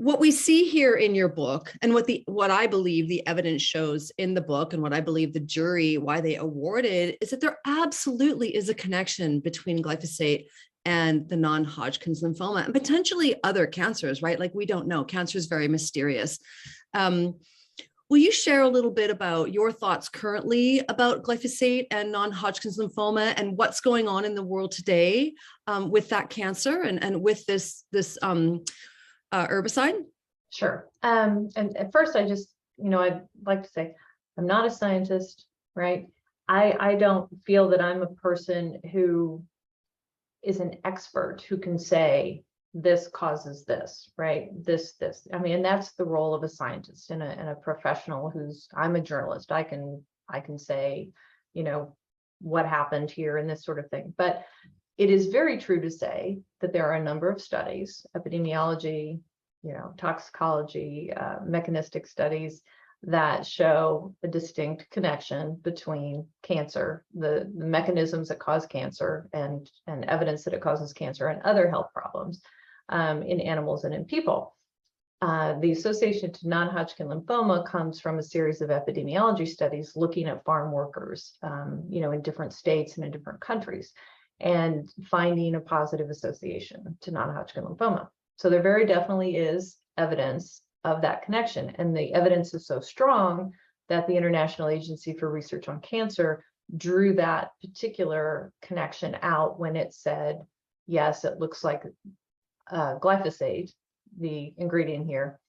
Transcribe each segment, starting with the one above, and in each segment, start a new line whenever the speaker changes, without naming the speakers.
what we see here in your book, and what I believe the evidence shows in the book, and what I believe the jury, why they awarded, is that there absolutely is a connection between glyphosate and the non-Hodgkin's lymphoma and potentially other cancers, right? Like, we don't know. Cancer is very mysterious. Will you share a little bit about your thoughts currently about glyphosate and non-Hodgkin's lymphoma and what's going on in the world today with that cancer and with this herbicide?
Sure. And at first, I'd like to say I'm not a scientist, right? I don't feel that I'm a person who is an expert who can say this causes this, right? This. I mean, and that's the role of a scientist and a professional I'm a journalist. I can say, what happened here and this sort of thing. But it is very true to say that there are a number of studies, epidemiology, toxicology, mechanistic studies that show a distinct connection between cancer, the mechanisms that cause cancer, and evidence that it causes cancer and other health problems in animals and in people. The association to non-Hodgkin lymphoma comes from a series of epidemiology studies looking at farm workers, in different states and in different countries, and finding a positive association to non-Hodgkin lymphoma. So there very definitely is evidence of that connection. And the evidence is so strong that the International Agency for Research on Cancer drew that particular connection out when it said, yes, it looks like glyphosate, the ingredient here,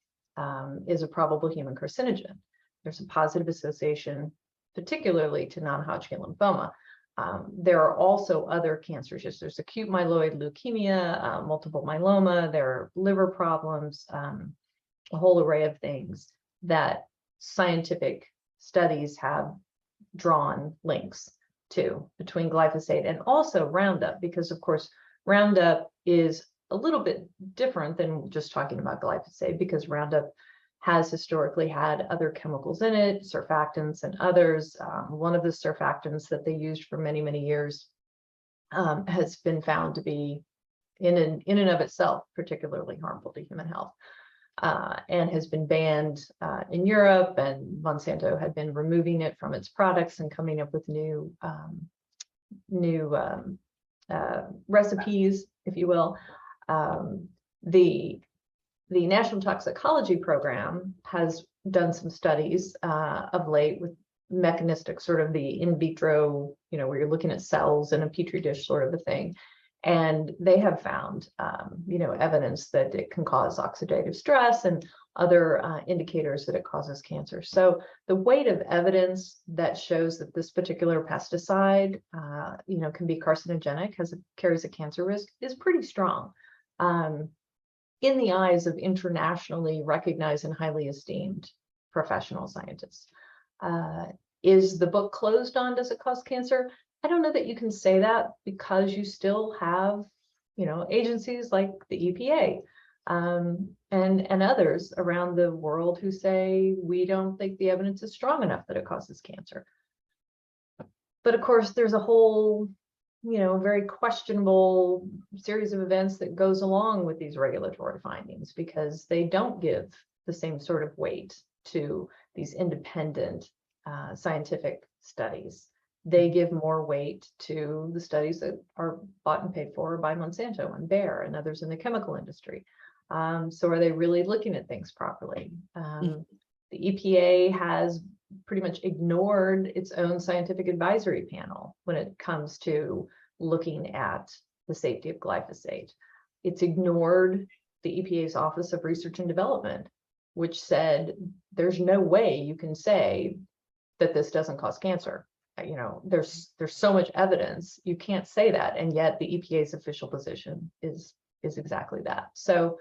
is a probable human carcinogen. There's a positive association, particularly to non-Hodgkin lymphoma. There are also other cancers. There's acute myeloid leukemia, multiple myeloma, there are liver problems, a whole array of things that scientific studies have drawn links to between glyphosate and also Roundup, because of course, Roundup is a little bit different than just talking about glyphosate, because Roundup has historically had other chemicals in it, surfactants and others. One of the surfactants that they used for many, many years has been found to be in and of itself particularly harmful to human health, and has been banned in Europe, and Monsanto had been removing it from its products and coming up with new recipes, if you will. The National Toxicology Program has done some studies of late with mechanistic, sort of the in vitro, where you're looking at cells in a petri dish sort of a thing. And they have found, evidence that it can cause oxidative stress and other indicators that it causes cancer. So the weight of evidence that shows that this particular pesticide, can be carcinogenic, carries a cancer risk, is pretty strong in the eyes of internationally recognized and highly esteemed professional scientists. Is the book closed on does it cause cancer? I don't know that you can say that, because you still have, agencies like the EPA and others around the world who say, we don't think the evidence is strong enough that it causes cancer. But of course, there's a whole, very questionable series of events that goes along with these regulatory findings, because they don't give the same sort of weight to these independent scientific studies. They give more weight to the studies that are bought and paid for by Monsanto and Bayer and others in the chemical industry. So are they really looking at things properly? The EPA has pretty much ignored its own scientific advisory panel when it comes to looking at the safety of glyphosate. It's ignored the EPA's Office of Research and Development, which said there's no way you can say that this doesn't cause cancer. There's so much evidence, you can't say that, and yet the EPA's official position is exactly that. So,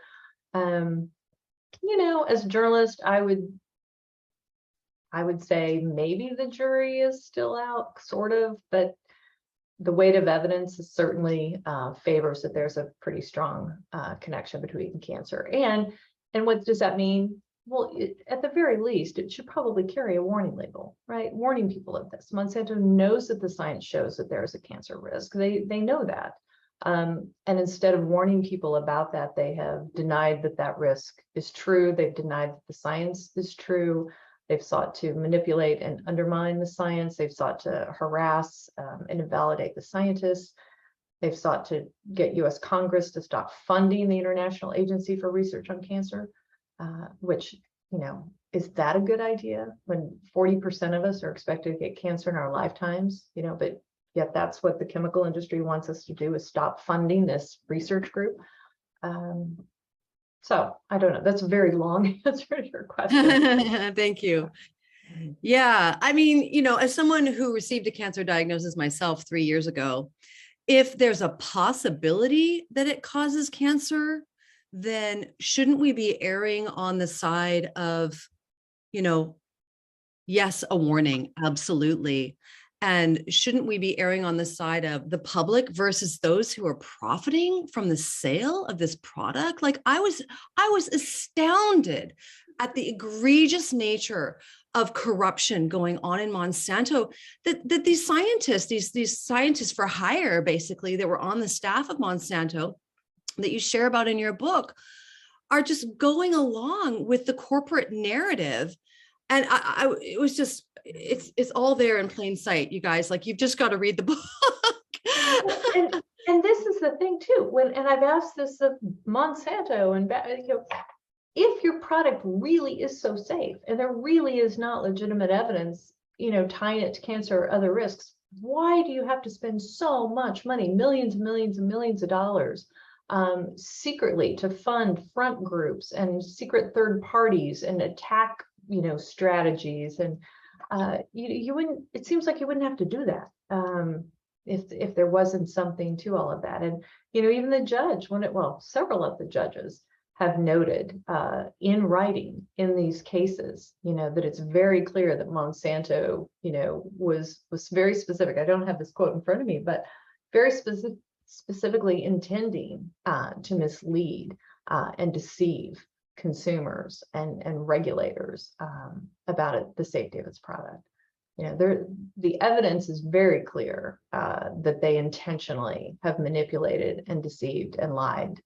as a journalist, I would say maybe the jury is still out, sort of, but the weight of evidence is certainly favors that there's a pretty strong connection between cancer. And what does that mean? Well, at the very least, it should probably carry a warning label, right? Warning people of this. Monsanto knows that the science shows that there is a cancer risk. They know that. And instead of warning people about that, they have denied that that risk is true. They've denied that the science is true. They've sought to manipulate and undermine the science. They've sought to harass and invalidate the scientists. They've sought to get US Congress to stop funding the International Agency for Research on Cancer, which, is that a good idea when 40% of us are expected to get cancer in our lifetimes, but yet that's what the chemical industry wants us to do, is stop funding this research group. So I don't know, that's a very long answer to your question.
Thank you. Yeah. I mean, as someone who received a cancer diagnosis myself 3 years ago, if there's a possibility that it causes cancer, then shouldn't we be erring on the side of, yes, a warning? Absolutely. And shouldn't we be erring on the side of the public versus those who are profiting from the sale of this product? Like I was astounded at the egregious nature of corruption going on in Monsanto, that these scientists for hire, basically, that were on the staff of Monsanto that you share about in your book, are just going along with the corporate narrative. And it was just, it's all there in plain sight, you guys. Like, you've just got to read the book.
and this is the thing too, and I've asked this of Monsanto, and if your product really is so safe and there really is not legitimate evidence, tying it to cancer or other risks, why do you have to spend so much money, millions and millions and millions of dollars, secretly to fund front groups and secret third parties and attack, strategies? And you wouldn't, it seems like you wouldn't have to do that if there wasn't something to all of that. And even the judge, several of the judges have noted in writing in these cases, that it's very clear that Monsanto, was very specific. I don't have this quote in front of me, but very specifically intending to mislead and deceive consumers and regulators about the safety of its product. The evidence is very clear that they intentionally have manipulated and deceived and lied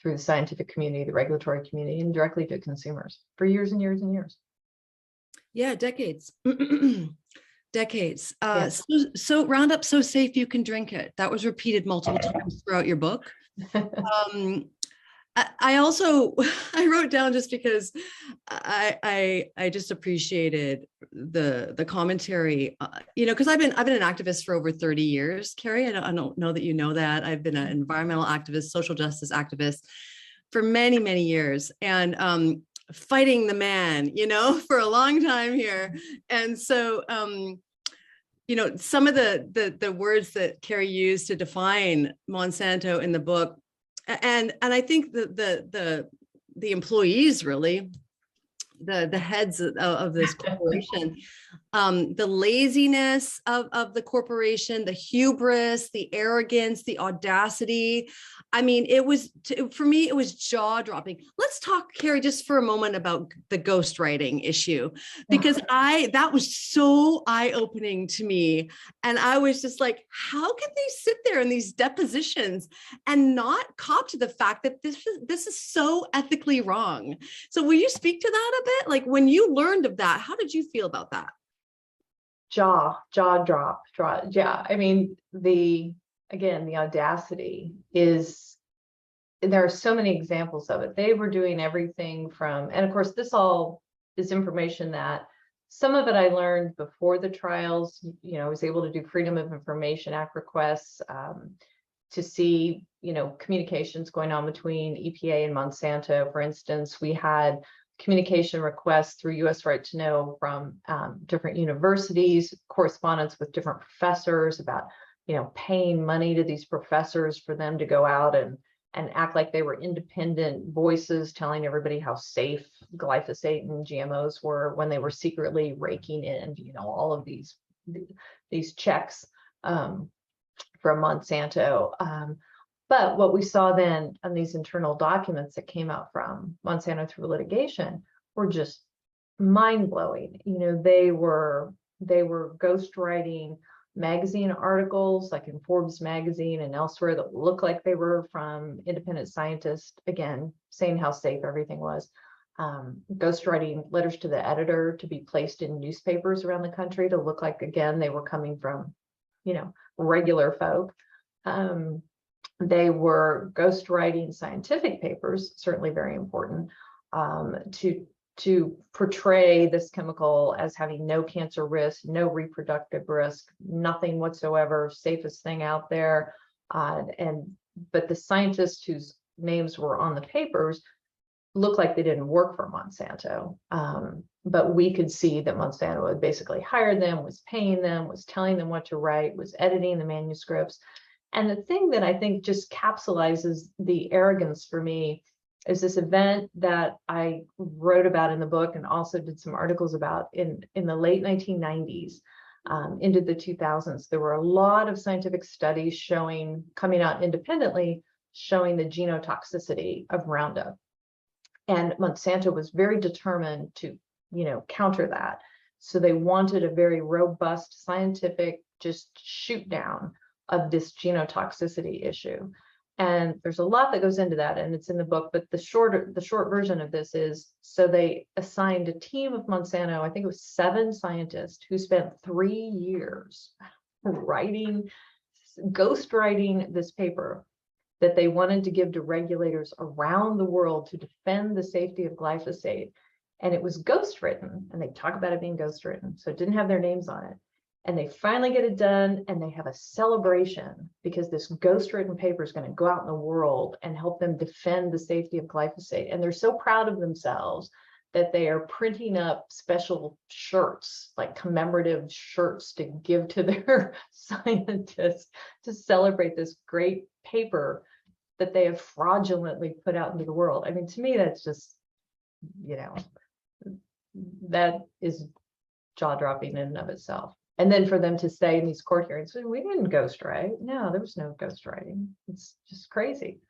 through the scientific community, the regulatory community, and directly to consumers for years and years and years.
Yeah, decades. Decades.
Yes.
So Roundup, so safe you can drink it. That was repeated multiple times throughout your book. I also, I wrote down, just because I just appreciated the commentary, because I've been an activist for over 30 years, Carey. I don't know that you know that. I've been an environmental activist, social justice activist for many, many years, and fighting the man, for a long time here. And so, some of the words that Carey used to define Monsanto in the book, and I think the employees, really, the heads of this corporation, the laziness of the corporation, the hubris, the arrogance, the audacity. I mean, for me, it was jaw dropping. Let's talk, Carey, just for a moment about the ghostwriting issue, because that was so eye-opening to me. And I was just like, how can they sit there in these depositions and not cop to the fact that this is so ethically wrong? So will you speak to that a bit? Like, when you learned of that, how did you feel about that?
Jaw drop. Yeah. I mean, the audacity is, there are so many examples of it. They were doing everything from, and of course, this all is information that some of it I learned before the trials. I was able to do Freedom of Information Act requests to see, communications going on between EPA and Monsanto. For instance, we had communication requests through US Right to Know from different universities, correspondence with different professors about, paying money to these professors for them to go out and act like they were independent voices, telling everybody how safe glyphosate and GMOs were, when they were secretly raking in, all of these checks from Monsanto. But what we saw then on these internal documents that came out from Monsanto through litigation were just mind-blowing. They were ghostwriting magazine articles, like in Forbes magazine and elsewhere, that look like they were from independent scientists, again, saying how safe everything was. Ghostwriting letters to the editor to be placed in newspapers around the country to look like, again, they were coming from, regular folk. They were ghostwriting scientific papers, certainly very important, to portray this chemical as having no cancer risk, no reproductive risk, nothing whatsoever, safest thing out there. But the scientists whose names were on the papers looked like they didn't work for Monsanto. But we could see that Monsanto had basically hired them, was paying them, was telling them what to write, was editing the manuscripts. And the thing that I think just capsulizes the arrogance for me is this event that I wrote about in the book and also did some articles about in the late 1990s into the 2000s. There were a lot of scientific studies coming out independently, showing the genotoxicity of Roundup. And Monsanto was very determined to, counter that. So they wanted a very robust scientific just shoot down of this genotoxicity issue. And there's a lot that goes into that, and it's in the book, but the short version of this is, so they assigned a team of Monsanto, I think it was 7 scientists, who spent 3 years ghostwriting this paper that they wanted to give to regulators around the world to defend the safety of glyphosate. And it was ghostwritten, and they talk about it being ghostwritten, so it didn't have their names on it. And they finally get it done, and they have a celebration because this ghostwritten paper is going to go out in the world and help them defend the safety of glyphosate. And they're so proud of themselves that they are printing up special shirts, like commemorative shirts, to give to their scientists to celebrate this great paper that they have fraudulently put out into the world. I mean, to me, that's just, that is jaw-dropping in and of itself. And then for them to say in these court hearings, we didn't ghostwrite. No, there was no ghostwriting. It's just crazy.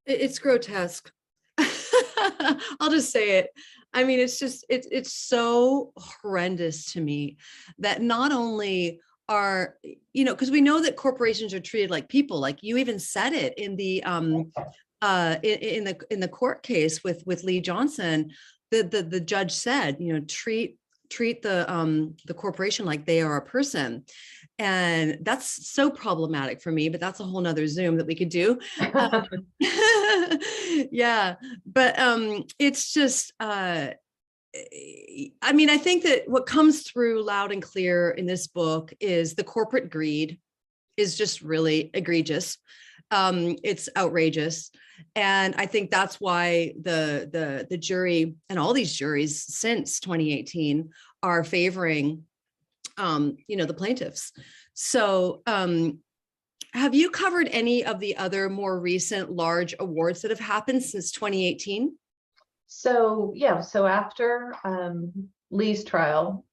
It's grotesque. I'll just say it. I mean, it's so horrendous to me that not only are, because we know that corporations are treated like people, like you even said it in the in the court case with Lee Johnson. The judge said, treat the corporation like they are a person. And that's so problematic for me, but that's a whole nother Zoom that we could do. Yeah, but it's just, I mean, I think that what comes through loud and clear in this book is the corporate greed is just really egregious. It's outrageous. And I think that's why the jury and all these juries since 2018 are favoring, the plaintiffs. So have you covered any of the other more recent large awards that have happened since 2018?
So, yeah, so after Lee's trial,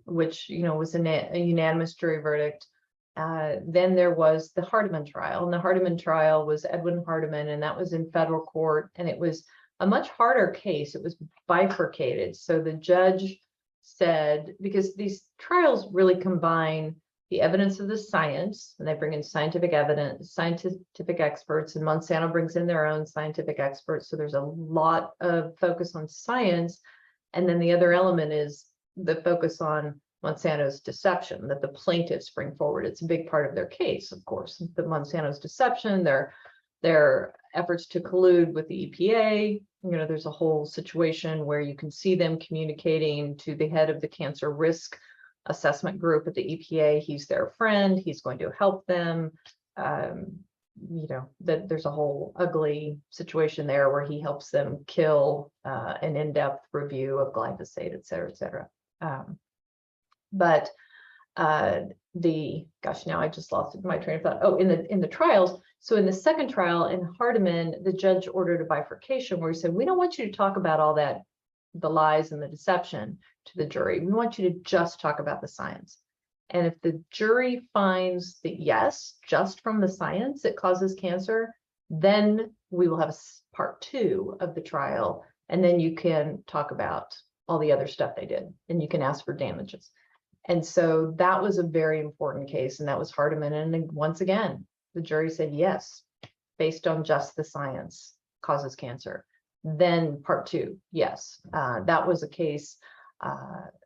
which, was a unanimous jury verdict, then there was the Hardiman trial, and the Hardiman trial was Edwin Hardiman, and that was in federal court, and it was a much harder case. It was bifurcated. So the judge said, because these trials really combine the evidence of the science, and they bring in scientific evidence, scientific experts, and Monsanto brings in their own scientific experts. So there's a lot of focus on science. And then the other element is the focus on Monsanto's deception that the plaintiffs bring forward. It's a big part of their case, of course, the Monsanto's deception, their efforts to collude with the EPA. There's a whole situation where you can see them communicating to the head of the cancer risk assessment group at the EPA. He's their friend. He's going to help them. That there's a whole ugly situation there where he helps them kill an in-depth review of glyphosate, et cetera, et cetera. But now I just lost my train of thought. Oh, in the trials. So in the second trial in Hardiman, the judge ordered a bifurcation where he said, we don't want you to talk about all that, the lies and the deception, to the jury. We want you to just talk about the science. And if the jury finds that, yes, just from the science it causes cancer, then we will have a part 2 of the trial. And then you can talk about all the other stuff they did, and you can ask for damages. And so that was a very important case, and that was Hardiman. And once again, the jury said yes, based on just the science, causes cancer. Then part two, yes, that was a case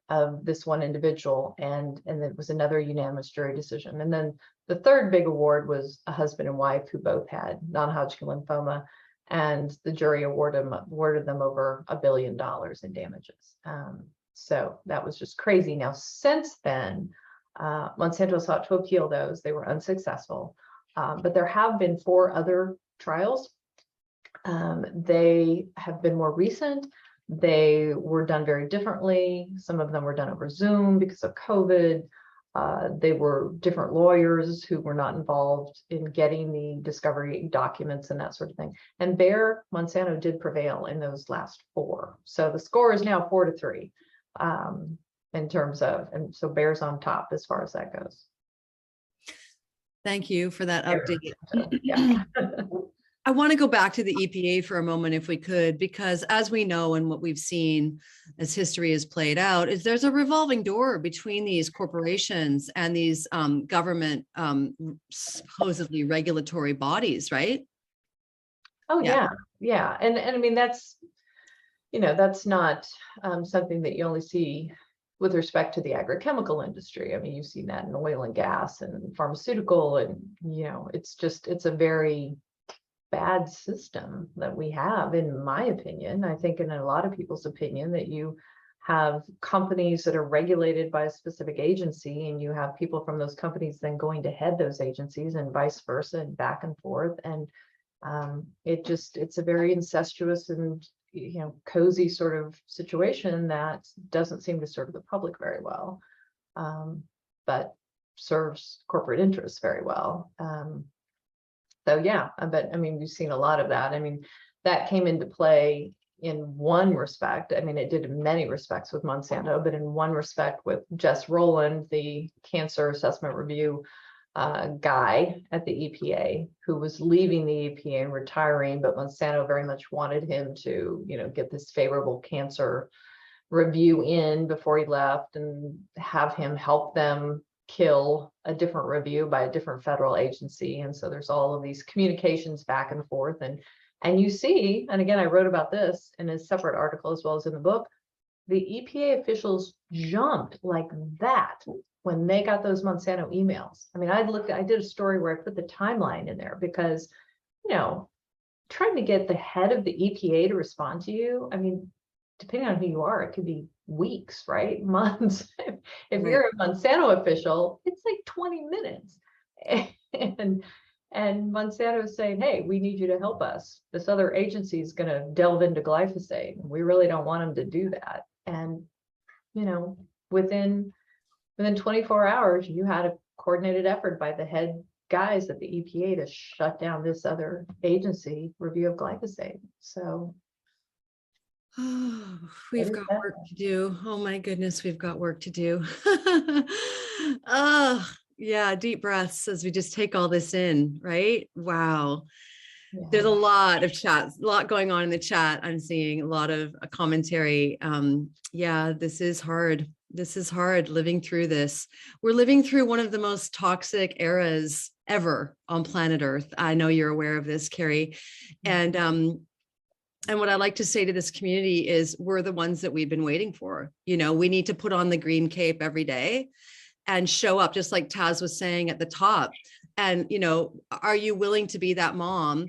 of this one individual, and it was another unanimous jury decision. And then the third big award was a husband and wife who both had non-Hodgkin lymphoma, and the jury awarded them over $1 billion in damages. So that was just crazy. Now, since then, Monsanto sought to appeal those. They were unsuccessful, but there have been 4 other trials. They have been more recent. They were done very differently. Some of them were done over Zoom because of COVID. They were different lawyers who were not involved in getting the discovery documents and that sort of thing. And Monsanto did prevail in those last 4. So the score is now 4-3 in terms of, and so Bayer's on top as far as that goes.
Thank you for that update.
So, yeah.
I want to go back to the EPA for a moment, if we could, because as we know and what we've seen as history has played out, is there's a revolving door between these corporations and these government supposedly regulatory bodies, right?
Oh, yeah. And I mean, that's, that's not something that you only see with respect to the agrochemical industry. I mean, you've seen that in oil and gas and pharmaceutical, and, it's a very bad system that we have, in my opinion. I think in a lot of people's opinion, that you have companies that are regulated by a specific agency, and you have people from those companies then going to head those agencies, and vice versa, and back and forth. And it's a very incestuous and cozy sort of situation that doesn't seem to serve the public very well, but serves corporate interests very well. So yeah, but I mean, we've seen a lot of that. I mean, that came into play in one respect. I mean, it did in many respects with Monsanto, but in one respect with Jess Rowland, the cancer assessment review guy at the EPA, who was leaving the EPA and retiring, but Monsanto very much wanted him to, get this favorable cancer review in before he left, and have him help them kill a different review by a different federal agency. And so there's all of these communications back and forth, and you see, and again, I wrote about this in a separate article as well as in the book, the EPA officials jumped like that when they got those Monsanto emails. I mean, I did a story where I put the timeline in there because, trying to get the head of the EPA to respond to you, I mean, depending on who you are, it could be weeks, right? Months. If you're a Monsanto official, it's like 20 minutes. And Monsanto is saying, hey, we need you to help us. This other agency is going to delve into glyphosate, and we really don't want them to do that. And, within 24 hours, you had a coordinated effort by the head guys at the EPA to shut down this other agency review of glyphosate. So
we've got work to do. Oh my goodness, we've got work to do. Yeah, deep breaths as we just take all this in, right? Wow. Yeah. There's a lot of chats, a lot going on in the chat. I'm seeing a lot of commentary. Yeah, this is hard. This is hard living through this. We're living through one of the most toxic eras ever on planet Earth. I know you're aware of this, Carey. And what I like to say to this community is we're the ones that we've been waiting for. We need to put on the green cape every day and show up, just like Taz was saying at the top. And, are you willing to be that mom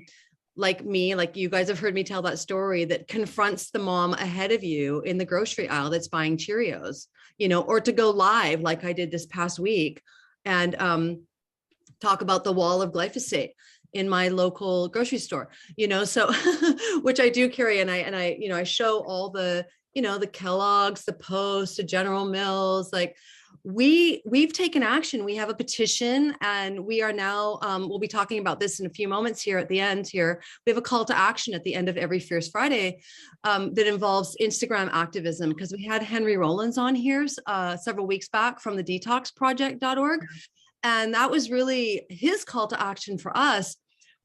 like me, like you guys have heard me tell that story, that confronts the mom ahead of you in the grocery aisle that's buying Cheerios, or to go live like I did this past week and talk about the wall of glyphosate in my local grocery store, so which I do, Carey, and I show all the, the Kellogg's, the Post, the General Mills, like we've taken action. We have a petition, and we are now, we'll be talking about this in a few moments here at the end here. We have a call to action at the end of every Fierce Friday that involves Instagram activism, because we had Henry Rollins on here several weeks back from the detoxproject.org. And that was really his call to action for us,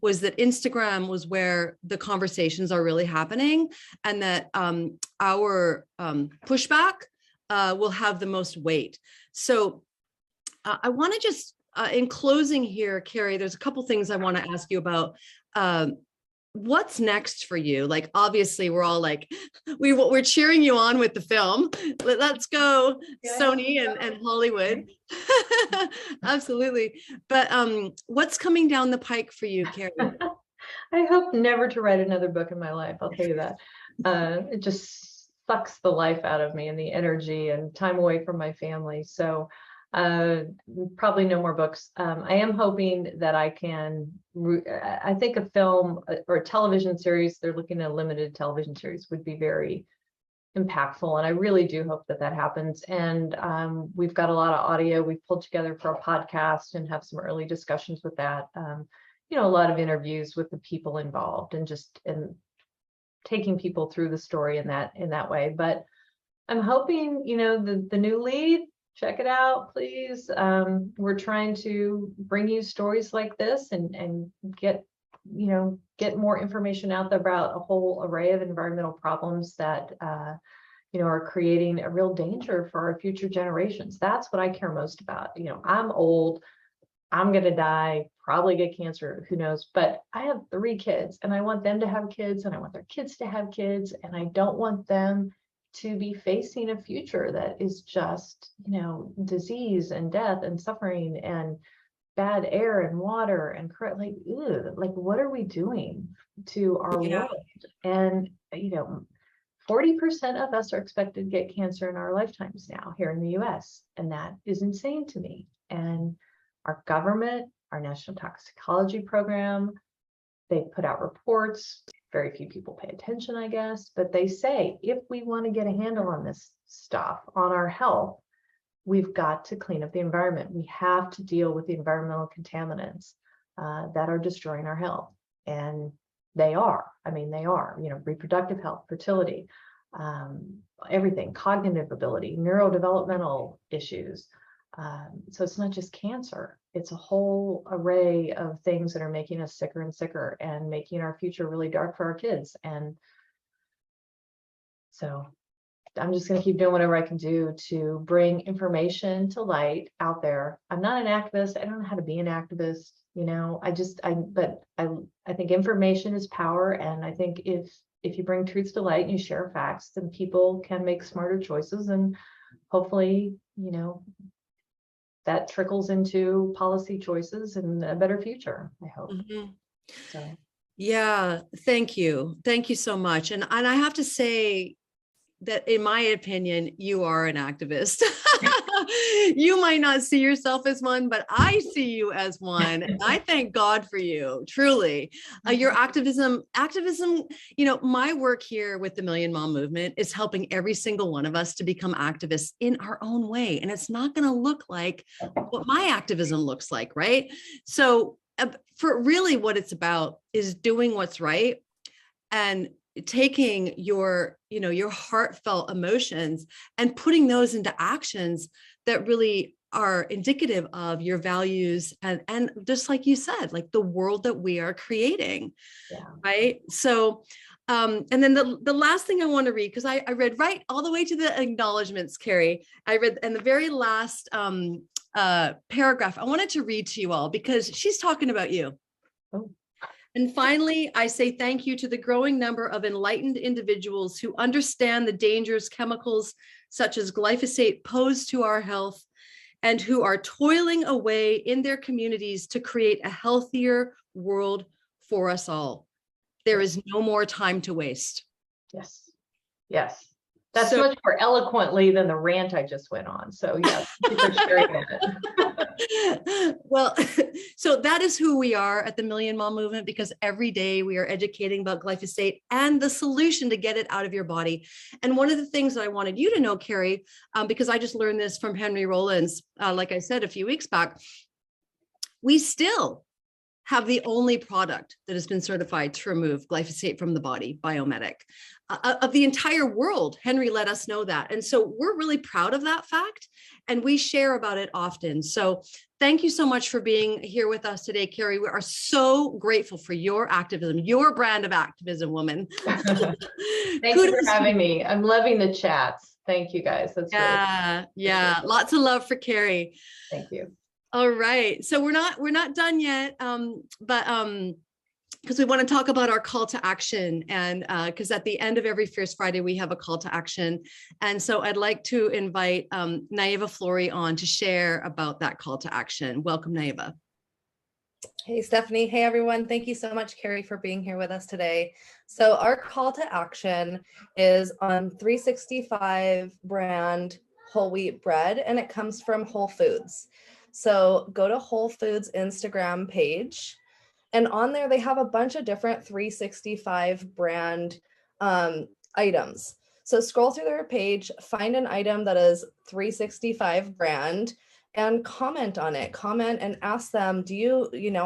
was that Instagram was where the conversations are really happening, and that our pushback will have the most weight. So I want to just, in closing here, Carey, there's a couple things I want to ask you about. What's next for you? Like, obviously we're all like, we're cheering you on with the film. Let's go, yeah, Sony and Hollywood. Absolutely. But what's coming down the pike for you, Carey?
I hope never to write another book in my life. I'll tell you that. It just sucks the life out of me and the energy and time away from my family. So probably no more books. I am hoping that I can, I think a film or a television series, they're looking at a limited television series, would be very impactful. And I really do hope that that happens. And we've got a lot of audio we've pulled together for a podcast and have some early discussions with that. You know, a lot of interviews with the people involved and just taking people through the story in that way. But I'm hoping, you know, the new lead, check it out, please. We're trying to bring you stories like this and get more information out there about a whole array of environmental problems that you know, are creating a real danger for our future generations. That's what I care most about. You know, I'm old, I'm going to die, probably get cancer, who knows, but I have 3 kids and I want them to have kids and I want their kids to have kids, and I don't want them to be facing a future that is just, you know, disease and death and suffering and bad air and water and like, ew, like what are we doing to our world? And, you know, 40% of us are expected to get cancer in our lifetimes now here in the US. And that is insane to me. And our government, our National Toxicology Program, they put out reports. Very few people pay attention, I guess, but they say if we want to get a handle on this stuff, on our health, we've got to clean up the environment. We have to deal with the environmental contaminants that are destroying our health. And they are, I mean, they are, you know, reproductive health, fertility, everything, cognitive ability, neurodevelopmental issues. So it's not just cancer, it's a whole array of things that are making us sicker and sicker and making our future really dark for our kids. And so I'm just going to keep doing whatever I can do to bring information to light out there. I'm not an activist. I don't know how to be an activist. You know, but I think information is power. And I think if you bring truths to light and you share facts, then people can make smarter choices. And hopefully, you know, that trickles into policy choices and a better future, I hope. Mm-hmm. So.
Yeah, thank you. Thank you so much. And I have to say that in my opinion, you are an activist. You might not see yourself as one, but I see you as one. And I thank God for you, truly. Your activism, you know, my work here with the Million Mom Movement is helping every single one of us to become activists in our own way. And it's not going to look like what my activism looks like, right? So for really what it's about is doing what's right and taking your, you know, your heartfelt emotions and putting those into actions that really are indicative of your values and just like you said, like the world that we are creating. Yeah. Right. So, and then the last thing I want to read, because I read right all the way to the acknowledgements, Carey. I read in the very last paragraph. I wanted to read to you all because she's talking about you. Oh. And finally, I say thank you to the growing number of enlightened individuals who understand the dangers chemicals such as glyphosate pose to our health and who are toiling away in their communities to create a healthier world for us all. There is no more time to waste.
Yes. Yes. That's so much more eloquently than the rant I just went on. So yes, thank you for sharing
that. Well, so that is who we are at the Million Mom Movement, because every day we are educating about glyphosate and the solution to get it out of your body. And one of the things that I wanted you to know, Carey, because I just learned this from Henry Rollins, like I said, a few weeks back, we still have the only product that has been certified to remove glyphosate from the body, Biomedic. Of the entire world, Henry let us know that. And so we're really proud of that fact, and we share about it often. So thank you so much for being here with us today, Carey. We are so grateful for your activism, your brand of activism, woman.
Thank you for having me. I'm loving the chats. Thank you guys. That's
Yeah, yeah.
really
Lots of love for Carey.
thank you.
All right. So we're not done yet. Because we want to talk about our call to action, and because at the end of every Fierce Friday, we have a call to action. And so I'd like to invite Naiva Flory on to share about that call to action. Welcome, Naiva.
Hey, Stephanie. Hey, everyone. Thank you so much, Carey, for being here with us today. So our call to action is on 365 brand whole wheat bread, and it comes from Whole Foods. So go to Whole Foods Instagram page, and on there, they have a bunch of different 365 brand items. So scroll through their page, find an item that is 365 brand, and comment on it. Comment and ask them,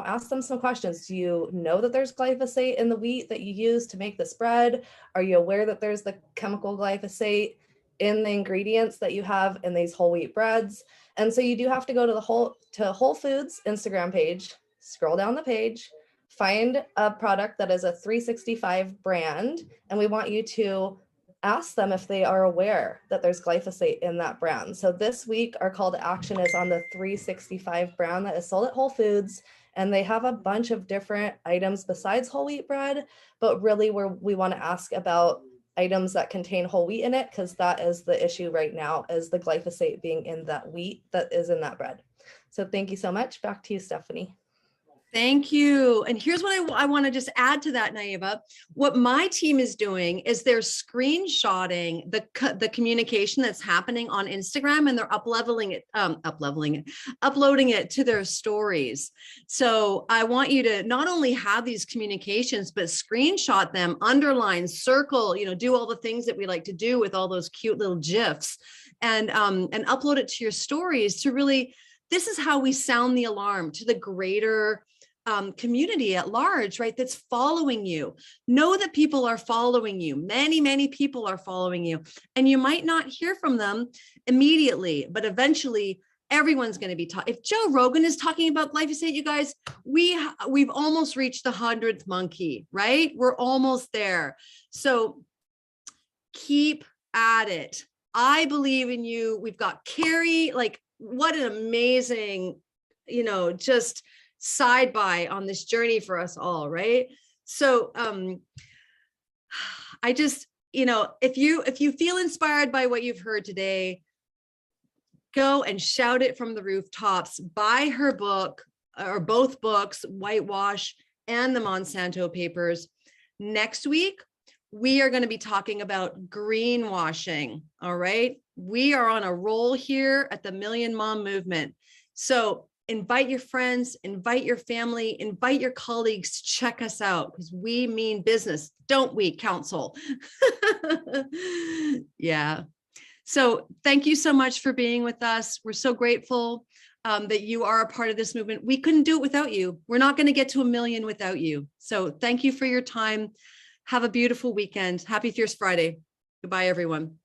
ask them some questions. Do you know that there's glyphosate in the wheat that you use to make this bread? Are you aware that there's the chemical glyphosate in the ingredients that you have in these whole wheat breads? And so you do have to go to Whole Foods Instagram page, scroll down the page, find a product that is a 365 brand, and we want you to ask them if they are aware that there's glyphosate in that brand. So this week, our call to action is on the 365 brand that is sold at Whole Foods, and they have a bunch of different items besides whole wheat bread, but really we want to ask about items that contain whole wheat in it, because that is the issue right now, is the glyphosate being in that wheat that is in that bread. So thank you so much. Back to you, Stephanie.
Thank you. And here's what I want to just add to that, Naiva. What my team is doing is they're screenshotting the communication that's happening on Instagram, and they're uploading it to their stories. So I want you to not only have these communications, but screenshot them, underline, circle, do all the things that we like to do with all those cute little GIFs, and upload it to your stories to really, this is how we sound the alarm to the greater community at large, right? That's following you. Know that people are following you. Many, many people are following you, and you might not hear from them immediately, but eventually everyone's going to be talking. If Joe Rogan is talking about glyphosate, you guys, we've almost reached the 100th monkey, right? We're almost there. So keep at it. I believe in you. We've got Carey, like, what an amazing, just side by on this journey for us all, right? So I just, if you feel inspired by what you've heard today, go and shout it from the rooftops. Buy her book, or both books, Whitewash and the Monsanto Papers. Next week, we are going to be talking about greenwashing. All right. We are on a roll here at the Million Mom Movement. So invite your friends, invite your family, invite your colleagues, check us out, because we mean business, don't we, Council? Yeah. So thank you so much for being with us. We're so grateful that you are a part of this movement. We couldn't do it without you. We're not going to get to 1 million without you. So thank you for your time. Have a beautiful weekend. Happy Fierce Friday. Goodbye, everyone.